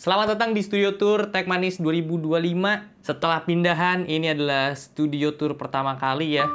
Selamat datang di Studio Tour Tech Manis 2025. Setelah pindahan, ini adalah studio tour pertama kali ya.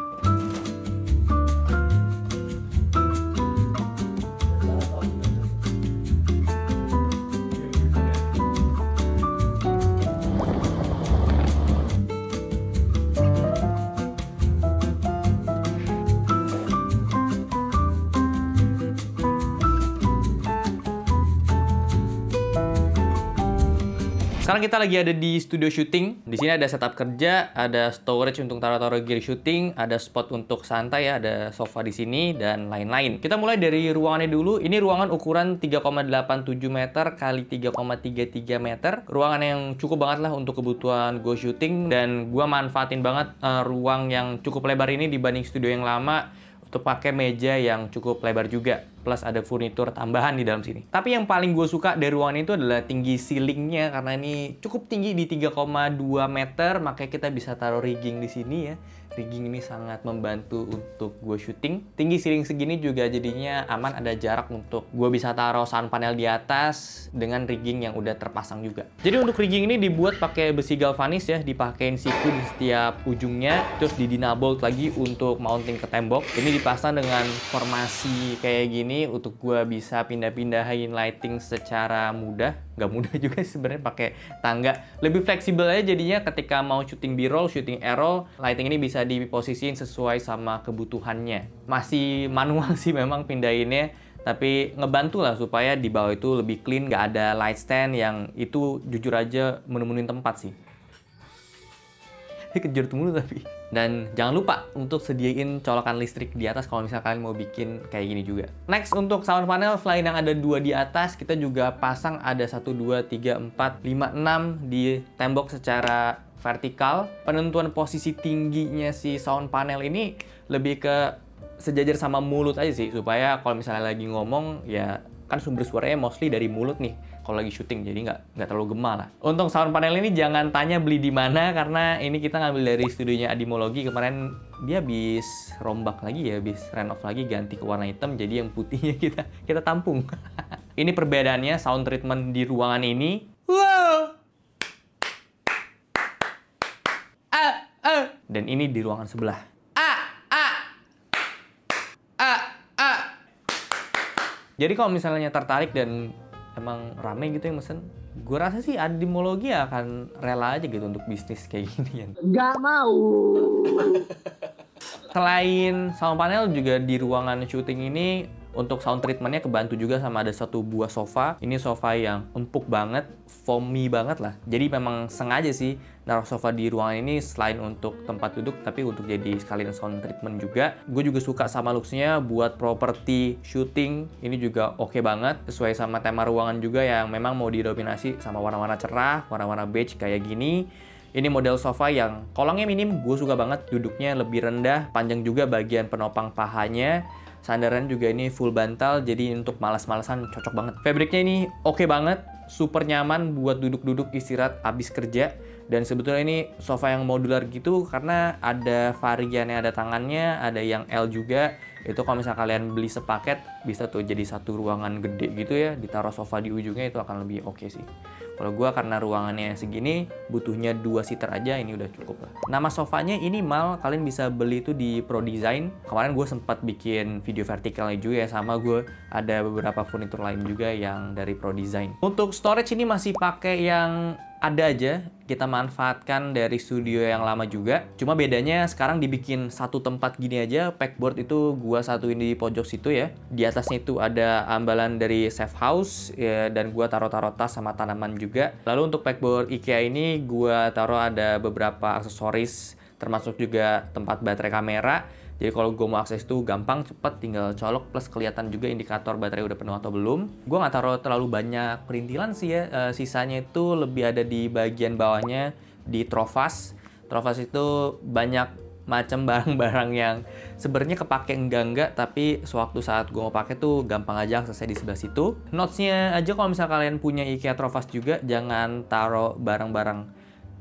Sekarang kita lagi ada di studio syuting. Di sini ada setup kerja, ada storage untuk taruh-taruh gear syuting, ada spot untuk santai ya, ada sofa di sini dan lain-lain. Kita mulai dari ruangannya dulu. Ini ruangan ukuran 3,87 meter kali 3,33 meter. Ruangan yang cukup banget lah untuk kebutuhan gue syuting, dan gue manfaatin banget ruang yang cukup lebar ini dibanding studio yang lama untuk pakai meja yang cukup lebar juga. Plus ada furnitur tambahan di dalam sini. Tapi yang paling gue suka dari ruangan itu adalah tinggi ceilingnya, karena ini cukup tinggi di 3,2 meter, makanya kita bisa taruh rigging di sini ya. Rigging ini sangat membantu untuk gue syuting. Tinggi ceiling segini juga jadinya aman, ada jarak untuk gue bisa taruh sound panel di atas dengan rigging yang udah terpasang juga. Jadi untuk rigging ini dibuat pakai besi galvanis ya, dipakein siku di setiap ujungnya, terus di bolt lagi untuk mounting ke tembok. Ini dipasang dengan formasi kayak gini untuk gue bisa pindah-pindahin lighting secara mudah. Nggak mudah juga sebenarnya pakai tangga. Lebih fleksibel aja jadinya ketika mau syuting B-roll, syuting A-roll, lighting ini bisa diposisiin sesuai sama kebutuhannya. Masih manual sih memang pindahinnya, tapi ngebantu lah supaya di bawah itu lebih clean, nggak ada light stand yang itu jujur aja menemuin tempat sih. Kejar mulu tapi. Dan jangan lupa untuk sediain colokan listrik di atas kalau misalnya kalian mau bikin kayak gini juga. Next, untuk sound panel, selain yang ada 2 di atas, kita juga pasang ada 1, 2, 3, 4, 5, 6 di tembok secara vertikal. Penentuan posisi tingginya si sound panel ini lebih ke sejajar sama mulut aja sih, supaya kalau misalnya lagi ngomong ya kan sumber suaranya mostly dari mulut nih kalau lagi syuting, jadi nggak terlalu gema lah. Untuk sound panel ini jangan tanya beli di mana, karena ini kita ngambil dari studionya Adimologi. Kemarin dia habis rombak lagi ya, habis renov lagi, ganti ke warna hitam, jadi yang putihnya kita tampung. Ini perbedaannya sound treatment di ruangan ini. Wow. Dan ini di ruangan sebelah. Jadi kalau misalnya tertarik dan emang rame gitu yang mesen, gue rasa sih Adimologi akan rela aja gitu untuk bisnis kayak gini ya. Nggak mau. Selain sound panel, juga di ruangan syuting ini untuk sound treatmentnya kebantu juga sama ada 1 buah sofa. Ini sofa yang empuk banget, foamy banget lah. Jadi memang sengaja sih naruh sofa di ruangan ini selain untuk tempat duduk, tapi untuk jadi sekalian sound treatment juga. Gue juga suka sama looks-nya buat properti syuting. Ini juga oke banget, sesuai sama tema ruangan juga yang memang mau didominasi sama warna-warna cerah, warna-warna beige kayak gini. Ini model sofa yang kolongnya minim, gue suka banget. Duduknya lebih rendah, panjang juga bagian penopang pahanya. Sandaran juga ini full bantal, jadi untuk malas-malasan cocok banget. Fabriknya ini oke banget, super nyaman buat duduk-duduk istirahat abis kerja. Dan sebetulnya ini sofa yang modular gitu, karena ada variannya, ada tangannya, ada yang L juga. Itu kalau misalnya kalian beli sepaket, bisa tuh jadi 1 ruangan gede gitu ya, ditaruh sofa di ujungnya, itu akan lebih oke sih. Kalau gue karena ruangannya segini, butuhnya 2 seater aja, ini udah cukup lah. Nama sofanya ini Mal, kalian bisa beli itu di Pro Design. Kemarin gue sempat bikin video vertikalnya juga ya, sama gue ada beberapa furnitur lain juga yang dari Pro Design. Untuk storage ini masih pakai yang ada aja, kita manfaatkan dari studio yang lama juga. Cuma bedanya sekarang dibikin 1 tempat gini aja. Packboard itu gua satuin di pojok situ ya. Di atasnya itu ada ambalan dari safe house ya, dan gua taruh-taruh tas sama tanaman juga. Lalu untuk packboard IKEA ini gua taruh ada beberapa aksesoris, termasuk juga tempat baterai kamera. Jadi kalau gue mau akses itu gampang, cepet, tinggal colok, plus kelihatan juga indikator baterai udah penuh atau belum. Gue nggak taruh terlalu banyak perintilan sih ya, sisanya itu lebih ada di bagian bawahnya, di trofas. Trofas itu banyak macam barang-barang yang sebenarnya kepake enggak, tapi sewaktu saat gue mau pakai tuh gampang aja aksesnya di sebelah situ. Notes-nya aja kalau misalnya kalian punya IKEA trofas juga, jangan taruh barang-barang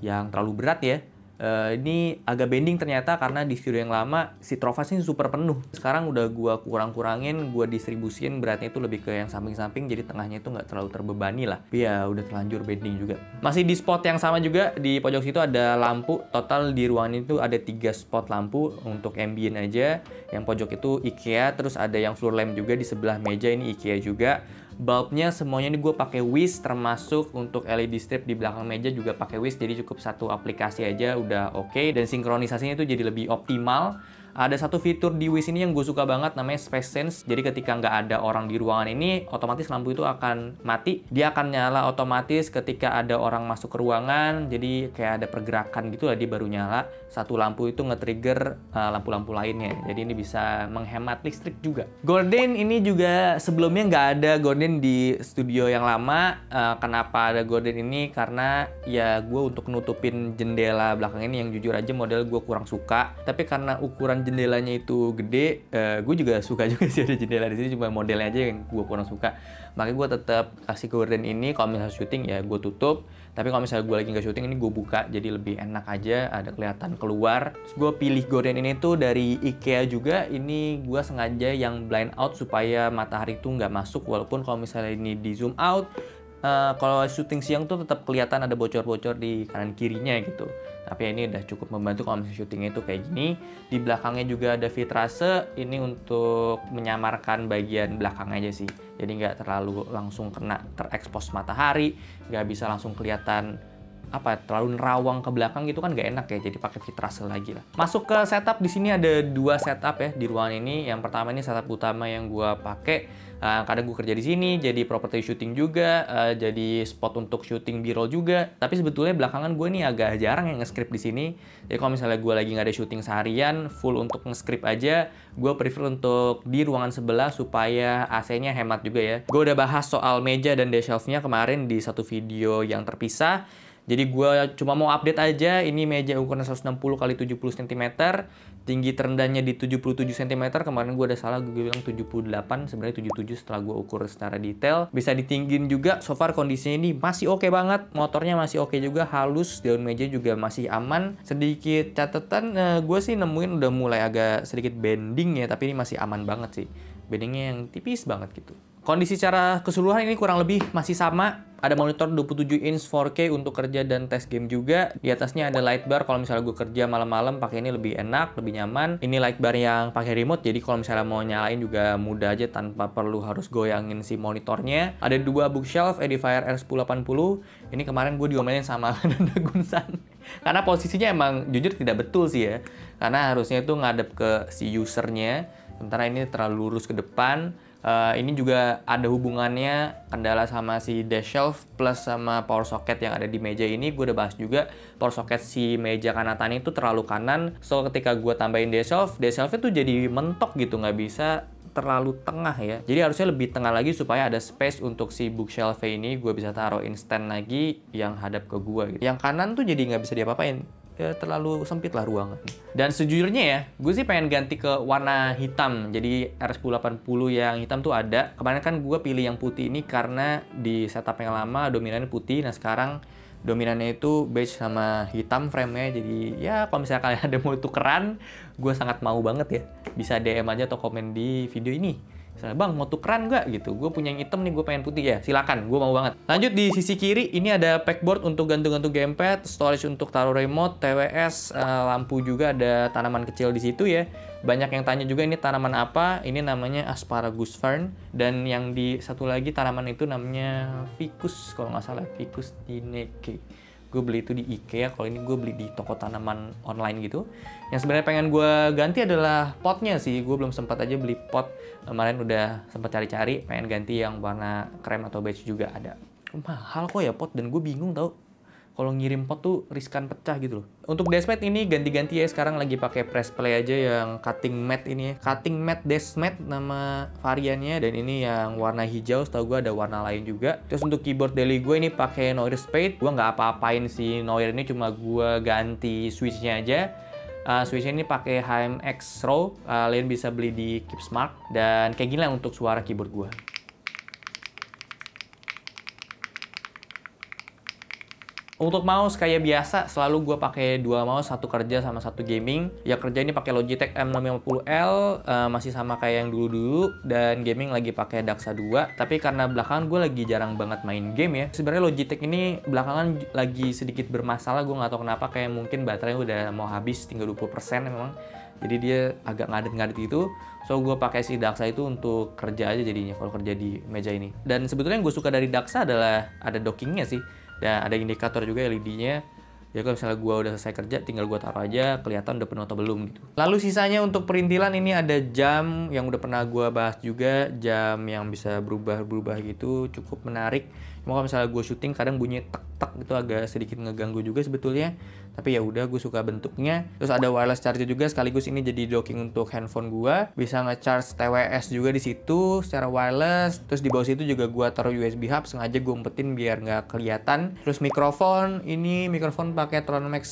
yang terlalu berat ya. Ini agak bending ternyata karena di studio yang lama si Trovas ini super penuh. Sekarang udah gua kurang-kurangin, gua distribusin beratnya itu lebih ke yang samping-samping, jadi tengahnya itu nggak terlalu terbebani lah. Tapi ya udah terlanjur bending juga. Masih di spot yang sama juga, di pojok situ ada lampu. Total di ruangan itu ada 3 spot lampu untuk ambient aja. Yang pojok itu IKEA, terus ada yang floor lamp juga di sebelah meja, ini IKEA juga. Bulbnya semuanya ini gue pakai Wish, termasuk untuk LED strip di belakang meja juga pakai Wish, jadi cukup satu aplikasi aja udah oke. Dan sinkronisasinya itu jadi lebih optimal. Ada satu fitur di Wish ini yang gue suka banget, namanya Space Sense. Jadi ketika nggak ada orang di ruangan ini, otomatis lampu itu akan mati. Dia akan nyala otomatis ketika ada orang masuk ke ruangan. Jadi kayak ada pergerakan gitu lah, dia baru nyala. Satu lampu itu nge-trigger lampu-lampu lainnya. Jadi ini bisa menghemat listrik juga. Gorden ini juga sebelumnya nggak ada gorden di studio yang lama. Kenapa ada gorden ini? Karena ya gue untuk nutupin jendela belakang ini yang jujur aja model gue kurang suka. Tapi karena ukuran jendelanya itu gede, gue juga suka juga sih ada jendela di sini, cuma modelnya aja yang gue kurang suka. Makanya gue tetap kasih gorden ini. Kalau misalnya syuting ya gue tutup, tapi kalau misalnya gue lagi nggak syuting ini gue buka, jadi lebih enak aja, ada kelihatan keluar. Terus gue pilih gorden ini tuh dari IKEA juga. Ini gue sengaja yang blind out supaya matahari tuh nggak masuk, walaupun kalau misalnya ini di zoom out, kalau syuting siang tuh tetap kelihatan ada bocor-bocor di kanan kirinya gitu. Tapi ini udah cukup membantu kalau misalnya syutingnya itu kayak gini. Di belakangnya juga ada vitrase, ini untuk menyamarkan bagian belakang aja sih. Jadi nggak terlalu langsung kena terekspos matahari, nggak bisa langsung kelihatan terlalu nerawang ke belakang gitu kan nggak enak ya, jadi pakai vitrase lagi lah. Masuk ke setup, di sini ada 2 setup ya di ruangan ini. Yang pertama ini setup utama yang gua pakai, kadang gue kerja di sini jadi property shooting juga, jadi spot untuk shooting B-roll juga. Tapi sebetulnya belakangan gue nih agak jarang yang nge-script di sini. Jadi kalau misalnya gue lagi nggak ada shooting seharian full untuk nge-script aja, gue prefer untuk di ruangan sebelah supaya AC-nya hemat juga ya. Gue udah bahas soal meja dan desk shelf-nya kemarin di satu video yang terpisah. Jadi gue cuma mau update aja, ini meja ukuran 160 x 70 cm, tinggi terendahnya di 77 cm, kemarin gue ada salah, gue bilang 78, sebenarnya 77 setelah gue ukur secara detail. Bisa ditinggin juga, so far kondisinya ini masih oke banget, motornya masih oke juga, halus, daun meja juga masih aman. Sedikit catatan, gue sih nemuin udah mulai agak sedikit bending ya, tapi ini masih aman banget sih. Bendingnya yang tipis banget gitu. Kondisi secara keseluruhan ini kurang lebih masih sama. Ada monitor 27 inch 4K untuk kerja dan tes game juga. Di atasnya ada light bar, kalau misalnya gue kerja malam-malam pakai ini lebih enak, lebih nyaman. Ini light bar yang pakai remote, jadi kalau misalnya mau nyalain juga mudah aja tanpa perlu harus goyangin si monitornya. Ada 2 bookshelf Edifier R1080. Ini kemarin gue diomelin sama Nanda Gunsan. Karena posisinya emang jujur tidak betul sih ya. Karena harusnya itu ngadep ke si usernya, sementara ini terlalu lurus ke depan. Ini juga ada hubungannya kendala sama si desk shelf plus sama power socket yang ada di meja ini. Gue udah bahas juga power socket si meja kanan itu terlalu kanan. So ketika gue tambahin desk shelf-nya tuh jadi mentok gitu, nggak bisa terlalu tengah ya. Jadi harusnya lebih tengah lagi supaya ada space untuk si bookshelf ini. Gue bisa taruh stand lagi yang hadap ke gue gitu. Yang kanan tuh jadi nggak bisa diapa-apain. Ya, terlalu sempit lah ruangan. Dan sejujurnya ya, gue sih pengen ganti ke warna hitam. Jadi R1080 yang hitam tuh ada. Kemarin kan gue pilih yang putih ini karena di setup yang lama dominannya putih. Nah sekarang dominannya itu beige sama hitam frame-nya. Jadi ya kalau misalnya kalian ada mau tukeran, gue sangat mau banget ya. Bisa DM aja atau komen di video ini. Misalnya, bang mau tukeran nggak gitu? Gue punya yang hitam nih, gue pengen putih ya. Silakan, gue mau banget. Lanjut di sisi kiri, ini ada backboard untuk gantung-gantung gamepad, storage untuk taruh remote, TWS, lampu juga, ada tanaman kecil di situ ya. Banyak yang tanya juga ini tanaman apa? Ini namanya asparagus fern, dan yang di satu lagi tanaman itu namanya ficus kalau nggak salah, ficus dineke. Gue beli itu di IKEA, kalau ini gue beli di toko tanaman online gitu. Yang sebenarnya pengen gue ganti adalah potnya sih, gue belum sempat aja beli pot. Kemarin udah sempat cari-cari, pengen ganti yang warna krem atau beige juga ada. Mahal kok ya pot, dan gue bingung tau. Kalau ngirim pot tuh riskan pecah gitu loh. Untuk deskmat ini ganti-ganti ya, sekarang lagi pakai press play aja yang cutting matte ini ya. Cutting matte deskmat nama variannya, dan ini yang warna hijau, setahu gue ada warna lain juga. Terus untuk keyboard daily gue ini pakai Noir Spade. Gue nggak apa-apain si Noir ini, cuma gue ganti switchnya aja. Switchnya ini pakai HMX Raw, kalian bisa beli di Keepsmart. Dan kayak gini lah untuk suara keyboard gue. Untuk mouse kayak biasa, selalu gue pakai 2 mouse, satu kerja sama satu gaming. Ya kerja ini pakai Logitech M650L, masih sama kayak yang dulu-dulu, dan gaming lagi pakai Daxa 2. Tapi karena belakangan gue lagi jarang banget main game ya. Sebenarnya Logitech ini belakangan lagi sedikit bermasalah, gue nggak tahu kenapa, kayak mungkin baterainya udah mau habis, tinggal 20% memang. Jadi dia agak ngadet-ngadet gitu. So gue pakai si Daxa itu untuk kerja aja jadinya kalau kerja di meja ini. Dan sebetulnya yang gue suka dari Daxa adalah ada dockingnya sih. Dan ada indikator juga LED-nya. Ya kalau misalnya gue udah selesai kerja, tinggal gue taruh aja, kelihatan udah penuh atau belum gitu. Lalu sisanya untuk perintilan ini ada jam yang udah pernah gue bahas juga. Jam yang bisa berubah-berubah gitu, cukup menarik. Cuma kalau misalnya gue syuting kadang bunyi tek-tek gitu agak sedikit ngeganggu juga sebetulnya. Tapi ya udah, gue suka bentuknya. Terus ada wireless charger juga, sekaligus ini jadi docking untuk handphone gue. Bisa nge-charge TWS juga di situ secara wireless. Terus di bawah situ juga gue taruh USB hub, sengaja gue umpetin biar nggak kelihatan. Terus mikrofon, ini mikrofon pakai Tronmax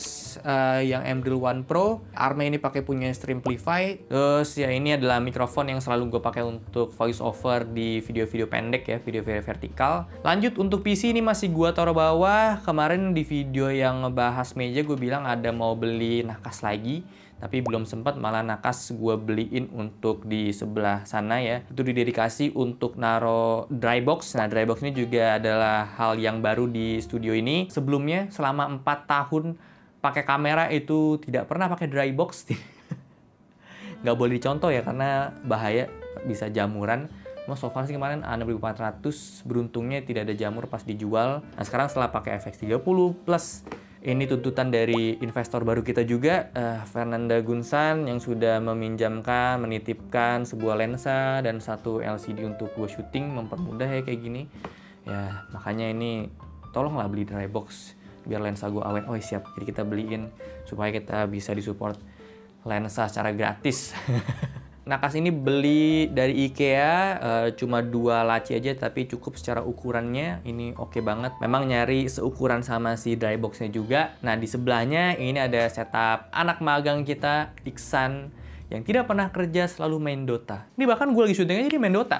yang M-Drill One Pro. Armnya ini pakai punya Streamplify. Terus ya ini adalah mikrofon yang selalu gue pakai untuk voice over di video-video pendek ya, video-video vertikal. Lanjut untuk PC ini masih gue taruh bawah. Kemarin di video yang ngebahas meja gue bilang ada mau beli nakas lagi, tapi belum sempat, malah nakas gue beliin untuk di sebelah sana ya. Itu didedikasi untuk naro dry box. Nah, dry box ini juga adalah hal yang baru di studio ini. Sebelumnya selama 4 tahun pakai kamera itu tidak pernah pakai dry box. Nggak boleh dicontoh ya karena bahaya, bisa jamuran. Mau so far sih kemarin A6400, beruntungnya tidak ada jamur pas dijual. Nah sekarang setelah pakai FX30 Plus, ini tuntutan dari investor baru kita juga, Fernanda Gunsan, yang sudah meminjamkan, menitipkan sebuah lensa dan satu LCD untuk gue syuting, mempermudah ya kayak gini. Ya makanya ini tolonglah beli dry box biar lensa gue awet. Oh siap, jadi kita beliin supaya kita bisa disupport lensa secara gratis. Nakas ini beli dari IKEA, cuma 2 laci aja tapi cukup secara ukurannya. Ini oke banget. Memang nyari seukuran sama si dry box-nya juga. Nah di sebelahnya ini ada setup anak magang kita, Iksan, yang tidak pernah kerja, selalu main Dota. Ini bahkan gue lagi syuting aja dia main Dota.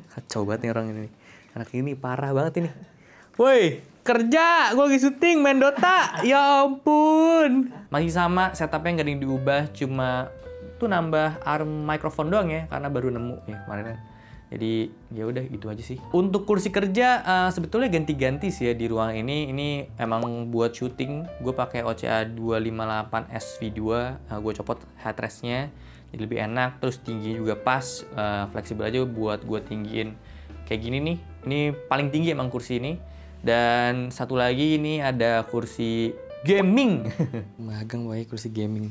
Kacau banget nih orang ini. Anak ini parah banget ini. Woi, kerja, gue lagi syuting main Dota. Ya ampun. Masih sama, setupnya nggak ada yang diubah, cuma tuh nambah arm microphone doang ya, karena baru nemu ya kemarin. Jadi ya udah itu aja sih. Untuk kursi kerja sebetulnya ganti-ganti sih ya di ruang ini. Ini emang buat syuting. Gue pakai OCA 258 SV2. Gue copot headrestnya, jadi lebih enak. Terus tinggi juga pas, fleksibel aja buat gue tinggiin kayak gini nih. Ini paling tinggi emang kursi ini. Dan satu lagi ini ada kursi gaming. Magang baik kursi gaming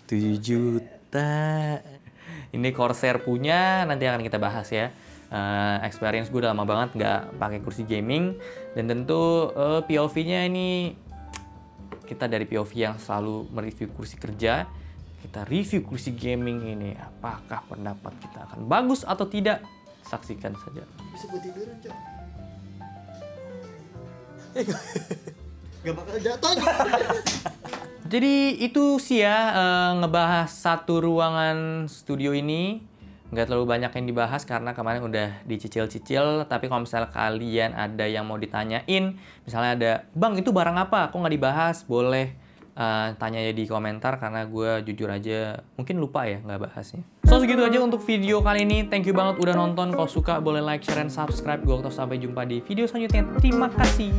7 juta. Ini Corsair punya, nanti akan kita bahas ya. Experience gue udah lama banget nggak pakai kursi gaming. Dan tentu POV-nya ini, kita dari POV yang selalu mereview kursi kerja, kita review kursi gaming ini. Apakah pendapat kita akan bagus atau tidak? Saksikan saja. Bisa buat tiduran, Cok. Gak bakal jatuh. Jadi itu sih ya ngebahas satu ruangan studio ini. Nggak terlalu banyak yang dibahas karena kemarin udah dicicil-cicil. Tapi kalau misalnya kalian ada yang mau ditanyain, misalnya ada, "Bang itu barang apa? Kok nggak dibahas?" Boleh tanya ya di komentar, karena gue jujur aja mungkin lupa ya nggak bahasnya. So segitu aja untuk video kali ini. Thank you banget udah nonton. Kalau suka boleh like, share, dan subscribe. Gue sampai jumpa di video selanjutnya. Terima kasih.